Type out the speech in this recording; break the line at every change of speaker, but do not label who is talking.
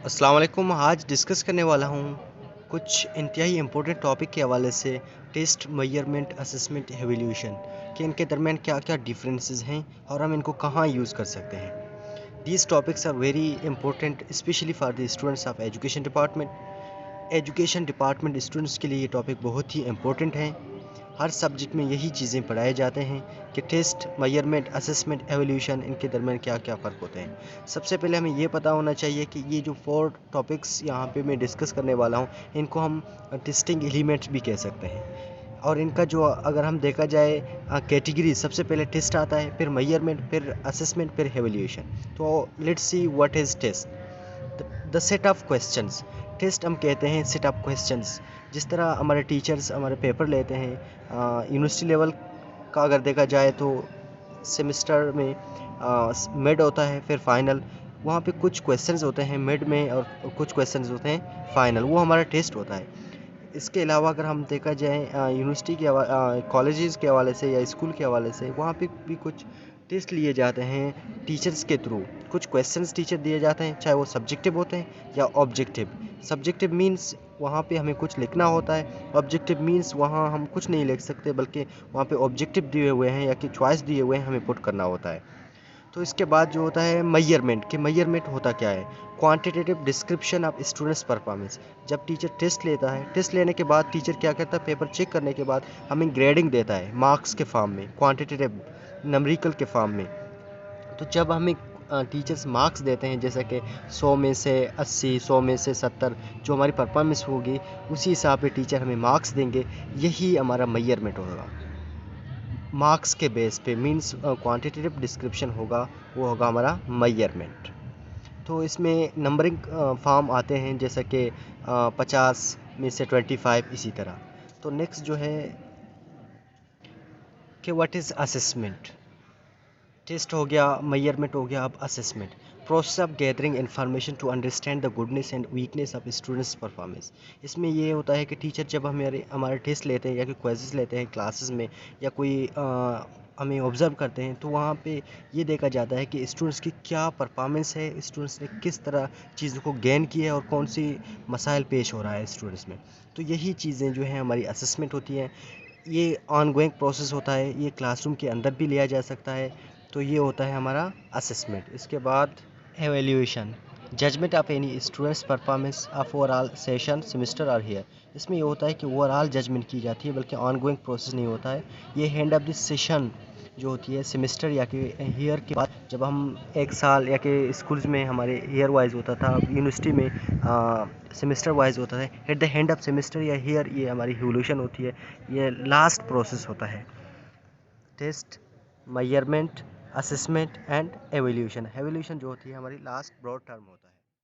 अस्सलाम वालेकुम। आज डिस्कस करने वाला हूँ कुछ इंतहाई इम्पोर्टेंट टॉपिक के हवाले से टेस्ट, मेजरमेंट, असेसमेंट, एवोल्यूशन कि इनके दरमियान क्या क्या डिफरेंसेस हैं और हम इनको कहाँ यूज़ कर सकते हैं। These topics are very important specially for the students of education department. Education department students के लिए ये टॉपिक बहुत ही इंपॉर्टेंट है। हर सब्जेक्ट में यही चीज़ें पढ़ाए जाते हैं कि टेस्ट, मेजरमेंट, असेसमेंट, एवोल्यूशन इनके दरमियान क्या क्या फ़र्क होते हैं। सबसे पहले हमें ये पता होना चाहिए कि ये जो 4 टॉपिक्स यहाँ पे मैं डिस्कस करने वाला हूँ इनको हम टेस्टिंग एलिमेंट्स भी कह सकते हैं। और इनका जो अगर हम देखा जाए कैटेगरी, सबसे पहले टेस्ट आता है, फिर मेजरमेंट, फिर असेसमेंट, फिर एवोल्यूशन। तो let's see what is test. The set of questions. Test हम कहते हैं सेट ऑफ क्वेश्चंस। जिस तरह हमारे टीचर्स हमारे पेपर लेते हैं यूनिवर्सिटी लेवल का, अगर देखा जाए तो सेमेस्टर में मिड होता है, फिर फाइनल। वहाँ पे कुछ क्वेश्चंस होते हैं मिड में और कुछ क्वेश्चंस होते हैं फाइनल, वो हमारा टेस्ट होता है। इसके अलावा अगर हम देखा जाए यूनिवर्सिटी के कॉलेजेस के हवाले से या स्कूल के हवाले से, वहाँ पे भी कुछ टेस्ट लिए जाते हैं टीचर्स के थ्रू। कुछ क्वेश्चंस टीचर दिए जाते हैं, चाहे वो सब्जेक्टिव होते हैं या ऑब्जेक्टिव। सब्जेक्टिव मींस वहाँ पे हमें कुछ लिखना होता है, ऑब्जेक्टिव मींस वहाँ हम कुछ नहीं लिख सकते, बल्कि वहाँ पे ऑब्जेक्टिव दिए हुए हैं या कि चॉइस दिए हुए हैं, हमें पुट करना होता है। तो इसके बाद जो होता है मेजरमेंट, कि मेजरमेंट होता क्या है। Quantitative description of students performance. जब टीचर टेस्ट लेता है, टेस्ट लेने के बाद टीचर क्या करता है, पेपर चेक करने के बाद हमें ग्रेडिंग देता है मार्क्स के फॉर्म में, क्वांटिटेटिव नंबरिकल के फॉर्म में। तो जब हमें टीचर्स मार्क्स देते हैं, जैसे कि 100 में से 80, 100 में से 70, जो हमारी परफॉर्मेंस होगी उसी हिसाब से टीचर हमें मार्क्स देंगे। यही हमारा मेजरमेंट होगा मार्क्स के बेस पे, मींस क्वांटिटेटिव डिस्क्रिप्शन होगा, वो होगा हमारा मेजरमेंट। तो इसमें नंबरिंग फॉर्म आते हैं, जैसे कि 50 में से 25, इसी तरह। तो नेक्स्ट जो है कि व्हाट इज़ असेसमेंट। टेस्ट हो गया, मेजरमेंट हो गया, अब assessment. Process of gathering information to understand the goodness and weakness of students performance. इसमें ये होता है कि टीचर जब हमारे टेस्ट लेते हैं या कोई क्वेज़ेस लेते हैं क्लासेस में, या कोई हमें ऑब्ज़र्व करते हैं, तो वहाँ पे ये देखा जाता है कि स्टूडेंट्स की क्या परफॉर्मेंस है, स्टूडेंट्स ने किस तरह चीज़ों को गेन किया है और कौन सी मसाइल पेश हो रहा है स्टूडेंट्स में। तो यही चीज़ें जो हैं हमारी असेसमेंट होती हैं। ये ऑनगोइंग प्रोसेस होता है, ये क्लासरूम के अंदर भी लिया जा सकता है। तो ये होता है हमारा असेसमेंट। इसके बाद evaluation, judgement of any students performance of overall session semester और ईयर। इसमें ये होता है कि ओवरऑल जजमेंट की जाती है, बल्कि ऑनगोइंग प्रोसेस नहीं होता है। ये एंड ऑफ द सेशन जो होती है सेमेस्टर या कि ईयर के बाद, जब हम एक साल या कि स्कूल्स में हमारे ईयर वाइज होता था, यूनिवर्सिटी में सेमेस्टर वाइज होता है। At the end of semester या ईयर ये हमारी इवोल्यूशन होती है। ये लास्ट प्रोसेस होता है। Test, measurement, assessment and evolution. Evolution जो होती है हमारी लास्ट ब्रॉड टर्म होता है।